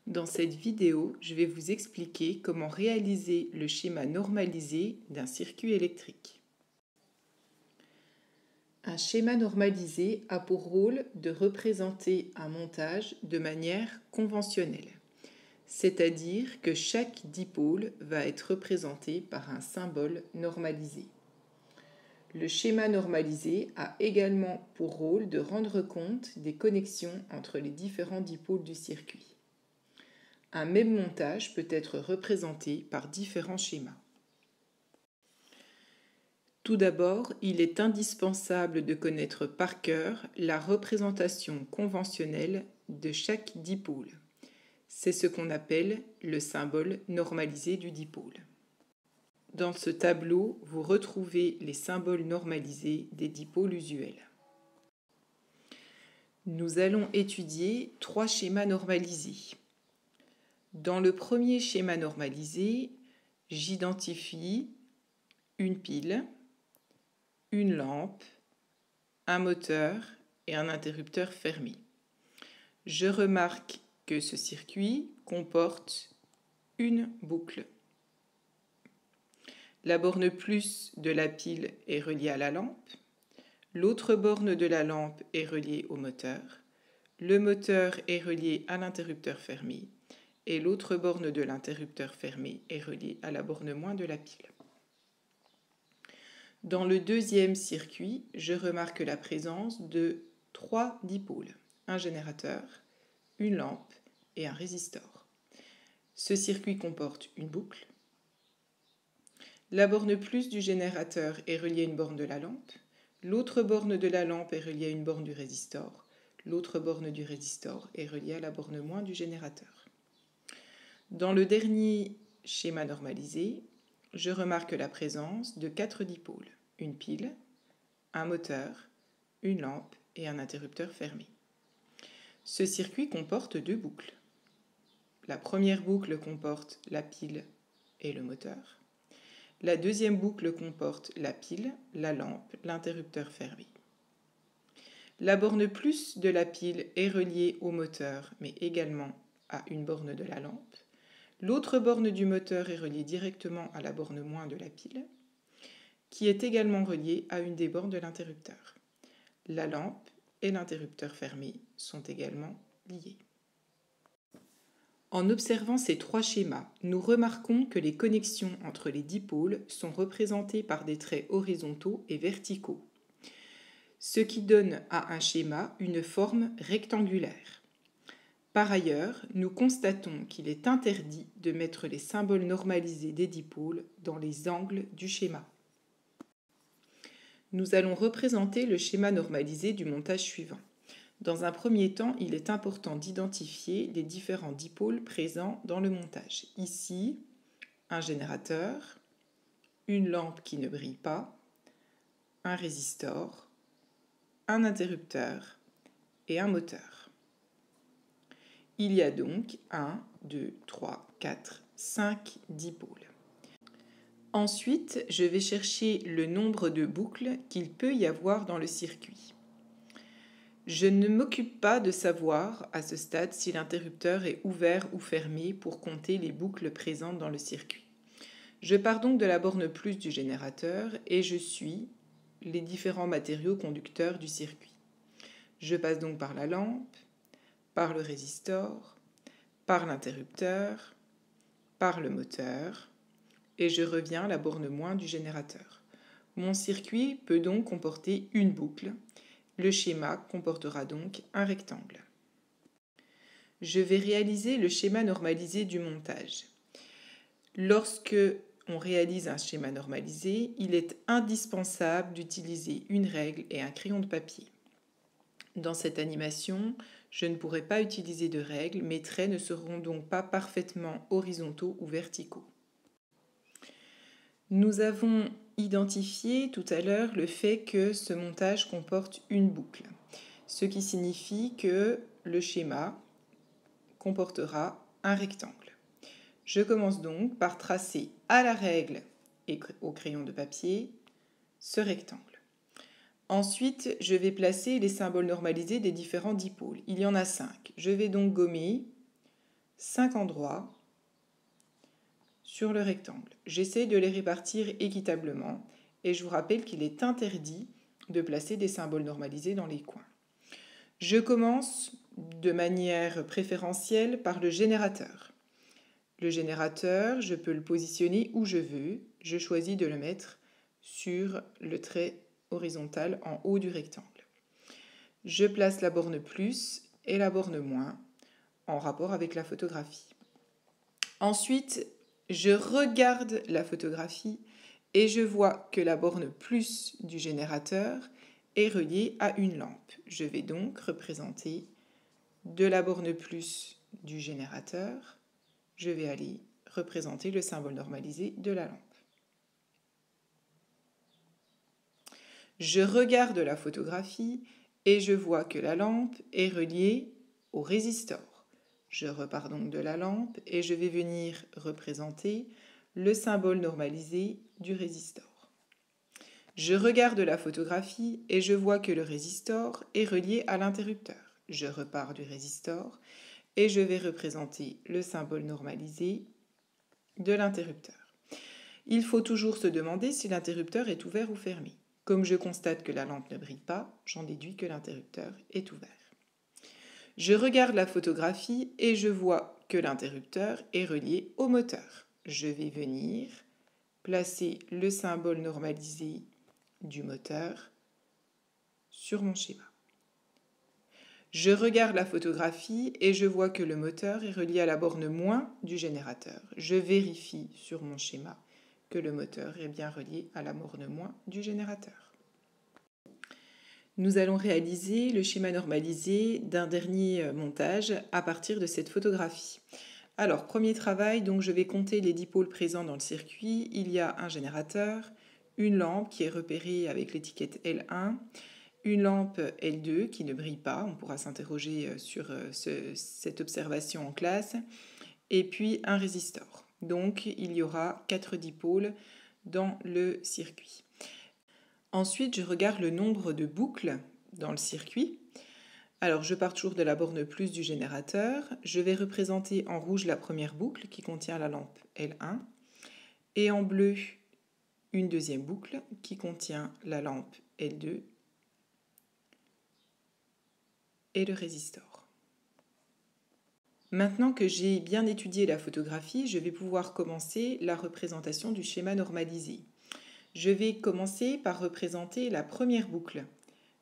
Dans cette vidéo, je vais vous expliquer comment réaliser le schéma normalisé d'un circuit électrique. Un schéma normalisé a pour rôle de représenter un montage de manière conventionnelle, c'est-à-dire que chaque dipôle va être représenté par un symbole normalisé. Le schéma normalisé a également pour rôle de rendre compte des connexions entre les différents dipôles du circuit. Un même montage peut être représenté par différents schémas. Tout d'abord, il est indispensable de connaître par cœur la représentation conventionnelle de chaque dipôle. C'est ce qu'on appelle le symbole normalisé du dipôle. Dans ce tableau, vous retrouvez les symboles normalisés des dipôles usuels. Nous allons étudier 3 schémas normalisés. Dans le premier schéma normalisé, j'identifie une pile, une lampe, un moteur et un interrupteur fermé. Je remarque que ce circuit comporte une boucle. La borne plus de la pile est reliée à la lampe. L'autre borne de la lampe est reliée au moteur. Le moteur est relié à l'interrupteur fermé. Et l'autre borne de l'interrupteur fermé est reliée à la borne moins de la pile. Dans le deuxième circuit, je remarque la présence de 3 dipôles, un générateur, une lampe et un résistor. Ce circuit comporte une boucle. La borne plus du générateur est reliée à une borne de la lampe. L'autre borne de la lampe est reliée à une borne du résistor. L'autre borne du résistor est reliée à la borne moins du générateur. Dans le dernier schéma normalisé, je remarque la présence de 4 dipôles, une pile, un moteur, une lampe et un interrupteur fermé. Ce circuit comporte 2 boucles. La première boucle comporte la pile et le moteur. La deuxième boucle comporte la pile, la lampe, l'interrupteur fermé. La borne plus de la pile est reliée au moteur, mais également à une borne de la lampe. L'autre borne du moteur est reliée directement à la borne moins de la pile, qui est également reliée à une des bornes de l'interrupteur. La lampe et l'interrupteur fermé sont également liés. En observant ces 3 schémas, nous remarquons que les connexions entre les dipôles sont représentées par des traits horizontaux et verticaux, ce qui donne à un schéma une forme rectangulaire. Par ailleurs, nous constatons qu'il est interdit de mettre les symboles normalisés des dipôles dans les angles du schéma. Nous allons représenter le schéma normalisé du montage suivant. Dans un premier temps, il est important d'identifier les différents dipôles présents dans le montage. Ici, un générateur, une lampe qui ne brille pas, un résistor, un interrupteur et un moteur. Il y a donc 1, 2, 3, 4, 5 dipôles. Ensuite, je vais chercher le nombre de boucles qu'il peut y avoir dans le circuit. Je ne m'occupe pas de savoir à ce stade si l'interrupteur est ouvert ou fermé pour compter les boucles présentes dans le circuit. Je pars donc de la borne plus du générateur et je suis les différents matériaux conducteurs du circuit. Je passe donc par la lampe, par le résistor, par l'interrupteur, par le moteur et je reviens à la borne moins du générateur. Mon circuit peut donc comporter une boucle. Le schéma comportera donc un rectangle. Je vais réaliser le schéma normalisé du montage. Lorsque on réalise un schéma normalisé, il est indispensable d'utiliser une règle et un crayon de papier. Dans cette animation, je ne pourrai pas utiliser de règle, mes traits ne seront donc pas parfaitement horizontaux ou verticaux. Nous avons identifié tout à l'heure le fait que ce montage comporte une boucle, ce qui signifie que le schéma comportera un rectangle. Je commence donc par tracer à la règle et au crayon de papier ce rectangle. Ensuite, je vais placer les symboles normalisés des différents dipôles. Il y en a 5. Je vais donc gommer 5 endroits sur le rectangle. J'essaie de les répartir équitablement et je vous rappelle qu'il est interdit de placer des symboles normalisés dans les coins. Je commence de manière préférentielle par le générateur. Le générateur, je peux le positionner où je veux. Je choisis de le mettre sur le trait horizontal en haut du rectangle. Je place la borne plus et la borne moins en rapport avec la photographie. Ensuite, je regarde la photographie et je vois que la borne plus du générateur est reliée à une lampe. Je vais donc représenter de la borne plus du générateur, je vais aller représenter le symbole normalisé de la lampe. Je regarde la photographie et je vois que la lampe est reliée au résistor. Je repars donc de la lampe et je vais venir représenter le symbole normalisé du résistor. Je regarde la photographie et je vois que le résistor est relié à l'interrupteur. Je repars du résistor et je vais représenter le symbole normalisé de l'interrupteur. Il faut toujours se demander si l'interrupteur est ouvert ou fermé. Comme je constate que la lampe ne brille pas, j'en déduis que l'interrupteur est ouvert. Je regarde la photographie et je vois que l'interrupteur est relié au moteur. Je vais venir placer le symbole normalisé du moteur sur mon schéma. Je regarde la photographie et je vois que le moteur est relié à la borne moins du générateur. Je vérifie sur mon schéma que le moteur est bien relié à la borne moins du générateur. Nous allons réaliser le schéma normalisé d'un dernier montage à partir de cette photographie. Alors, premier travail, donc je vais compter les dipôles présents dans le circuit. Il y a un générateur, une lampe qui est repérée avec l'étiquette L1, une lampe L2 qui ne brille pas, on pourra s'interroger sur cette observation en classe, et puis un résistor. Donc il y aura 4 dipôles dans le circuit. Ensuite, je regarde le nombre de boucles dans le circuit. Alors je pars toujours de la borne plus du générateur. Je vais représenter en rouge la première boucle qui contient la lampe L1 et en bleu une deuxième boucle qui contient la lampe L2 et le résistor. Maintenant que j'ai bien étudié la photographie, je vais pouvoir commencer la représentation du schéma normalisé. Je vais commencer par représenter la première boucle.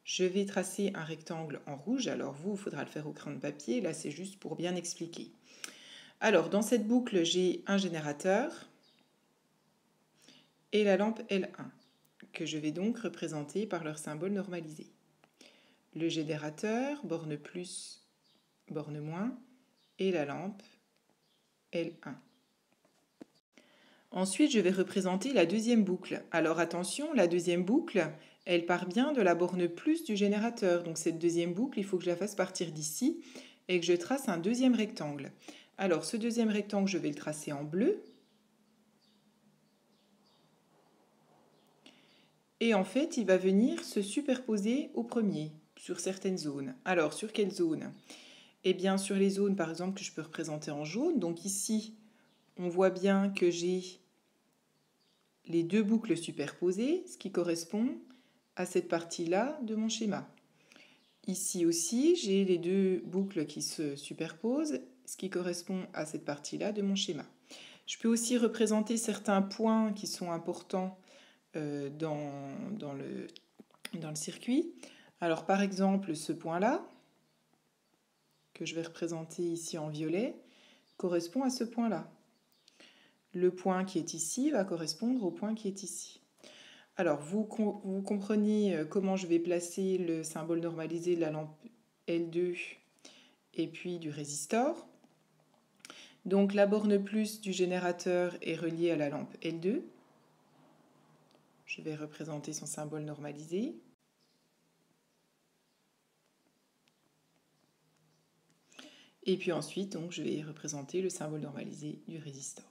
Je vais tracer un rectangle en rouge, alors vous, il faudra le faire au crayon de papier, là c'est juste pour bien expliquer. Alors dans cette boucle, j'ai un générateur et la lampe L1, que je vais donc représenter par leur symbole normalisé. Le générateur, borne plus, borne moins, et la lampe L1. Ensuite, je vais représenter la deuxième boucle. Alors attention, la deuxième boucle, elle part bien de la borne plus du générateur. Donc cette deuxième boucle, il faut que je la fasse partir d'ici et que je trace un deuxième rectangle. Alors ce deuxième rectangle, je vais le tracer en bleu. Et en fait, il va venir se superposer au premier, sur certaines zones. Alors, sur quelles zones ? Eh bien, sur les zones, par exemple, que je peux représenter en jaune. Donc ici, on voit bien que j'ai les deux boucles superposées, ce qui correspond à cette partie-là de mon schéma. Ici aussi, j'ai les deux boucles qui se superposent, ce qui correspond à cette partie-là de mon schéma. Je peux aussi représenter certains points qui sont importants dans le circuit. Alors par exemple, ce point-là, que je vais représenter ici en violet, correspond à ce point-là. Le point qui est ici va correspondre au point qui est ici. Alors, vous comprenez comment je vais placer le symbole normalisé de la lampe L2 et puis du résistor. Donc, la borne plus du générateur est reliée à la lampe L2. Je vais représenter son symbole normalisé. Et puis ensuite, donc, je vais représenter le symbole normalisé du résistor.